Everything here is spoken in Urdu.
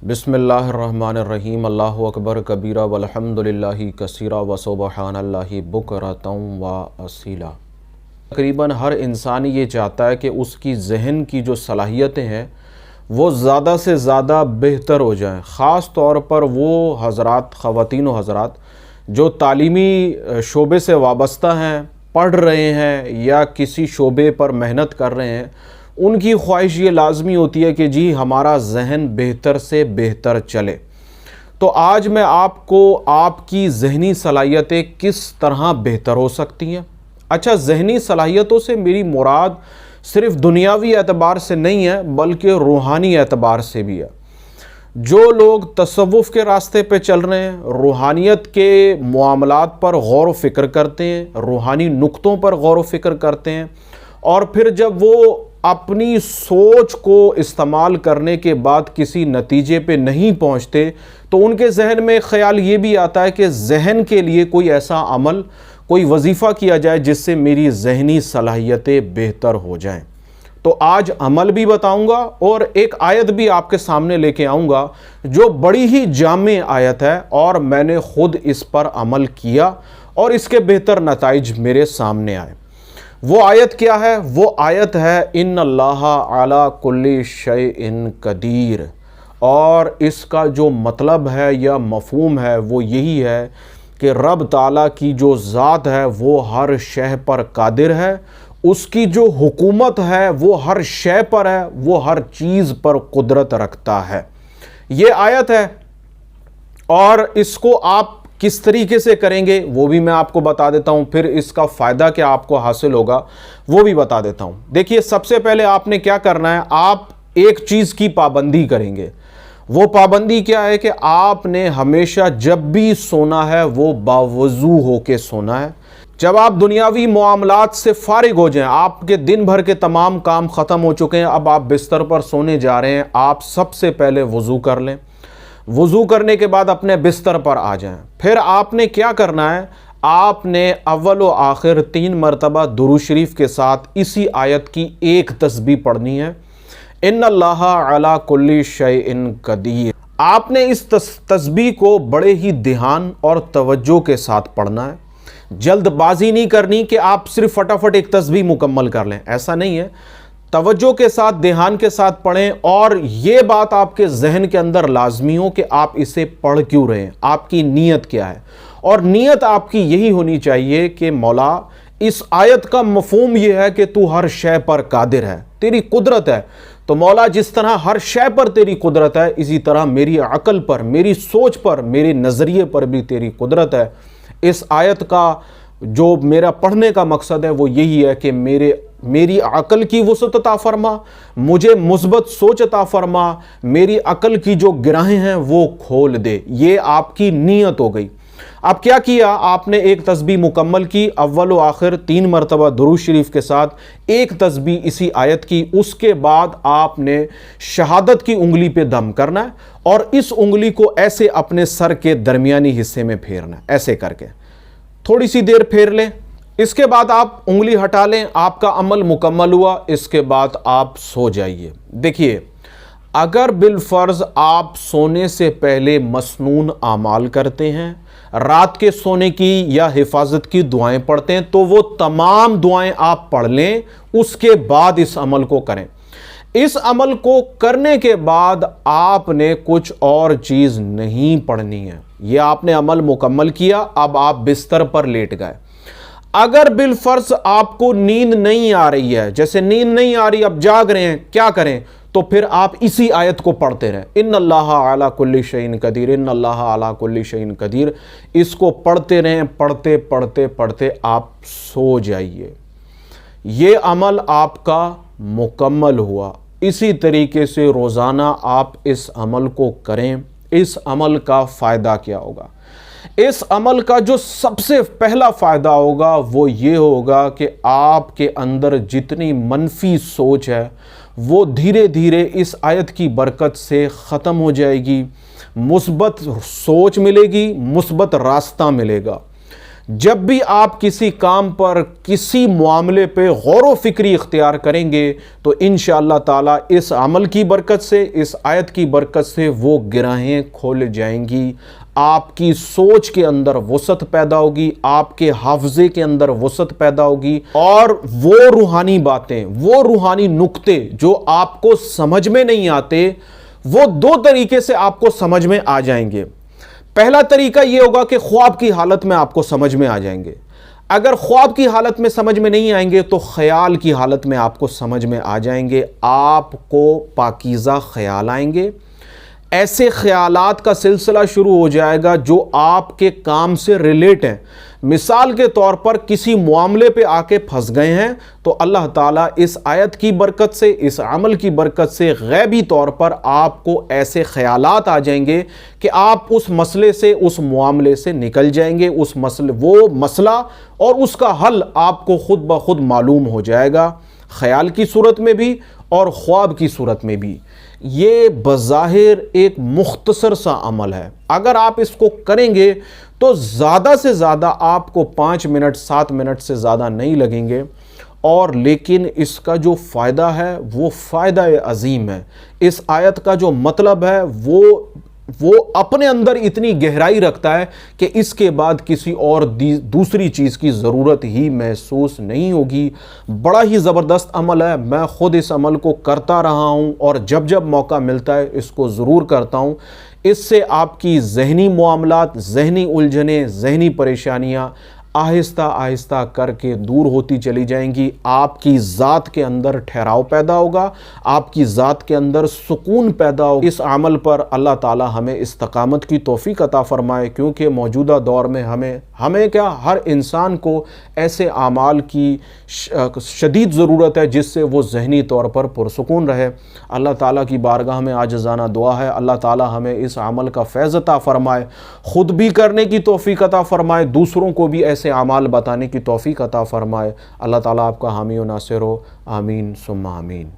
بسم اللہ الرحمن الرحیم۔ اللہ اکبر کبیرہ والحمد للہ کثیرہ وسبحان اللہ بکرۃ و اصیلا۔ تقریباً ہر انسان یہ چاہتا ہے کہ اس کی ذہن کی جو صلاحیتیں ہیں وہ زیادہ سے زیادہ بہتر ہو جائیں، خاص طور پر وہ حضرات، خواتین و حضرات جو تعلیمی شعبے سے وابستہ ہیں، پڑھ رہے ہیں یا کسی شعبے پر محنت کر رہے ہیں، ان کی خواہش یہ لازمی ہوتی ہے کہ جی ہمارا ذہن بہتر سے بہتر چلے۔ تو آج میں آپ کو آپ کی ذہنی صلاحیتیں کس طرح بہتر ہو سکتی ہیں۔ اچھا، ذہنی صلاحیتوں سے میری مراد صرف دنیاوی اعتبار سے نہیں ہے بلکہ روحانی اعتبار سے بھی ہے۔ جو لوگ تصوف کے راستے پہ چل رہے ہیں، روحانیت کے معاملات پر غور و فکر کرتے ہیں، روحانی نقطوں پر غور و فکر کرتے ہیں، اور پھر جب وہ اپنی سوچ کو استعمال کرنے کے بعد کسی نتیجے پہ نہیں پہنچتے تو ان کے ذہن میں خیال یہ بھی آتا ہے کہ ذہن کے لیے کوئی ایسا عمل، کوئی وظیفہ کیا جائے جس سے میری ذہنی صلاحیتیں بہتر ہو جائیں۔ تو آج عمل بھی بتاؤں گا اور ایک آیت بھی آپ کے سامنے لے کے آؤں گا جو بڑی ہی جامع آیت ہے، اور میں نے خود اس پر عمل کیا اور اس کے بہتر نتائج میرے سامنے آئے۔ وہ آیت کیا ہے؟ وہ آیت ہے ان اللہ علی کل شیء قدیر، اور اس کا جو مطلب ہے یا مفہوم ہے وہ یہی ہے کہ رب تعالیٰ کی جو ذات ہے وہ ہر شے پر قادر ہے، اس کی جو حکومت ہے وہ ہر شے پر ہے، وہ ہر چیز پر قدرت رکھتا ہے۔ یہ آیت ہے، اور اس کو آپ کس طریقے سے کریں گے وہ بھی میں آپ کو بتا دیتا ہوں، پھر اس کا فائدہ کیا آپ کو حاصل ہوگا وہ بھی بتا دیتا ہوں۔ دیکھیے، سب سے پہلے آپ نے کیا کرنا ہے، آپ ایک چیز کی پابندی کریں گے۔ وہ پابندی کیا ہے کہ آپ نے ہمیشہ جب بھی سونا ہے وہ باوضو ہو کے سونا ہے۔ جب آپ دنیاوی معاملات سے فارغ ہو جائیں، آپ کے دن بھر کے تمام کام ختم ہو چکے ہیں، اب آپ بستر پر سونے جا رہے ہیں، آپ سب سے پہلے وضو کر لیں۔ وضو کرنے کے بعد اپنے بستر پر آ جائیں۔ پھر آپ نے کیا کرنا ہے، آپ نے اول و آخر 3 مرتبہ درود شریف کے ساتھ اسی آیت کی ایک تسبیح پڑھنی ہے، ان اللہ علی کل شیء قدیر۔ آپ نے اس تسبیح کو بڑے ہی دھیان اور توجہ کے ساتھ پڑھنا ہے۔ جلد بازی نہیں کرنی کہ آپ صرف فٹافٹ ایک تسبیح مکمل کر لیں، ایسا نہیں ہے۔ توجہ کے ساتھ، دھیان کے ساتھ پڑھیں، اور یہ بات آپ کے ذہن کے اندر لازمی ہو کہ آپ اسے پڑھ کیوں رہے ہیں، آپ کی نیت کیا ہے۔ اور نیت آپ کی یہی ہونی چاہیے کہ مولا، اس آیت کا مفہوم یہ ہے کہ تو ہر شے پر قادر ہے، تیری قدرت ہے، تو مولا جس طرح ہر شے پر تیری قدرت ہے، اسی طرح میری عقل پر، میری سوچ پر، میرے نظریے پر بھی تیری قدرت ہے۔ اس آیت کا جو میرا پڑھنے کا مقصد ہے وہ یہی ہے کہ میری عقل کی وسعت عطا فرما، مجھے مثبت سوچ عطا فرما، میری عقل کی جو گرہیں ہیں وہ کھول دے۔ یہ آپ کی نیت ہو گئی۔ اب کیا کیا، آپ نے ایک تسبیح مکمل کی، اول و آخر 3 مرتبہ درود شریف کے ساتھ ایک تسبیح اسی آیت کی۔ اس کے بعد آپ نے شہادت کی انگلی پہ دم کرنا ہے، اور اس انگلی کو ایسے اپنے سر کے درمیانی حصے میں پھیرنا ہے، ایسے کر کے تھوڑی سی دیر پھیر لیں۔ اس کے بعد آپ انگلی ہٹا لیں، آپ کا عمل مکمل ہوا۔ اس کے بعد آپ سو جائیے۔ دیکھیے، اگر بالفرض آپ سونے سے پہلے مسنون اعمال کرتے ہیں، رات کے سونے کی یا حفاظت کی دعائیں پڑھتے ہیں، تو وہ تمام دعائیں آپ پڑھ لیں، اس کے بعد اس عمل کو کریں۔ اس عمل کو کرنے کے بعد آپ نے کچھ اور چیز نہیں پڑھنی ہے۔ یہ آپ نے عمل مکمل کیا، اب آپ بستر پر لیٹ گئے۔ اگر بالفرض آپ کو نیند نہیں آ رہی ہے، جیسے نیند نہیں آ رہی، اب جاگ رہے ہیں، کیا کریں؟ تو پھر آپ اسی آیت کو پڑھتے رہیں، ان اللہ علی کل شیء قدیر، ان اللہ علی کل شیء قدیر۔ اس کو پڑھتے رہیں، پڑھتے پڑھتے پڑھتے آپ سو جائیے۔ یہ عمل آپ کا مکمل ہوا۔ اسی طریقے سے روزانہ آپ اس عمل کو کریں۔ اس عمل کا فائدہ کیا ہوگا؟ اس عمل کا جو سب سے پہلا فائدہ ہوگا وہ یہ ہوگا کہ آپ کے اندر جتنی منفی سوچ ہے وہ دھیرے دھیرے اس آیت کی برکت سے ختم ہو جائے گی، مثبت سوچ ملے گی، مثبت راستہ ملے گا۔ جب بھی آپ کسی کام پر کسی معاملے پہ غور و فکری اختیار کریں گے تو انشاءاللہ تعالی اس عمل کی برکت سے، اس آیت کی برکت سے وہ گرہیں کھول جائیں گی، آپ کی سوچ کے اندر وسعت پیدا ہوگی، آپ کے حافظے کے اندر وسعت پیدا ہوگی، اور وہ روحانی باتیں، وہ روحانی نکتے جو آپ کو سمجھ میں نہیں آتے، وہ دو طریقے سے آپ کو سمجھ میں آ جائیں گے۔ پہلا طریقہ یہ ہوگا کہ خواب کی حالت میں آپ کو سمجھ میں آ جائیں گے۔ اگر خواب کی حالت میں سمجھ میں نہیں آئیں گے تو خیال کی حالت میں آپ کو سمجھ میں آ جائیں گے۔ آپ کو پاکیزہ خیال آئیں گے، ایسے خیالات کا سلسلہ شروع ہو جائے گا جو آپ کے کام سے ریلیٹ ہیں۔ مثال کے طور پر کسی معاملے پہ آ کے پھنس گئے ہیں تو اللہ تعالیٰ اس آیت کی برکت سے، اس عمل کی برکت سے غیبی طور پر آپ کو ایسے خیالات آ جائیں گے کہ آپ اس مسئلے سے، اس معاملے سے نکل جائیں گے، وہ مسئلہ اور اس کا حل آپ کو خود بخود معلوم ہو جائے گا، خیال کی صورت میں بھی اور خواب کی صورت میں بھی۔ یہ بظاہر ایک مختصر سا عمل ہے، اگر آپ اس کو کریں گے تو زیادہ سے زیادہ آپ کو 5 منٹ 7 منٹ سے زیادہ نہیں لگیں گے، اور لیکن اس کا جو فائدہ ہے وہ فائدہ عظیم ہے۔ اس آیت کا جو مطلب ہے وہ اپنے اندر اتنی گہرائی رکھتا ہے کہ اس کے بعد کسی اور دوسری چیز کی ضرورت ہی محسوس نہیں ہوگی۔ بڑا ہی زبردست عمل ہے، میں خود اس عمل کو کرتا رہا ہوں اور جب جب موقع ملتا ہے اس کو ضرور کرتا ہوں۔ اس سے آپ کی ذہنی معاملات، ذہنی الجھنیں، ذہنی پریشانیاں آہستہ آہستہ کر کے دور ہوتی چلی جائیں گی، آپ کی ذات کے اندر ٹھہراؤ پیدا ہوگا، آپ کی ذات کے اندر سکون پیدا ہوگا۔ اس عمل پر اللہ تعالی ہمیں استقامت کی توفیق عطا فرمائے، کیونکہ موجودہ دور میں ہمیں کیا، ہر انسان کو ایسے اعمال کی شدید ضرورت ہے جس سے وہ ذہنی طور پر پرسکون رہے۔ اللہ تعالیٰ کی بارگاہ میں عاجزانہ دعا ہے اللہ تعالیٰ ہمیں اس عمل کا فیض عطا فرمائے، خود بھی کرنے کی توفیق عطا فرمائے، دوسروں کو بھی ایسے اعمال بتانے کی توفیق عطا فرمائے۔ اللہ تعالیٰ آپ کا حامی و ناصر ہو، آمین ثم آمین۔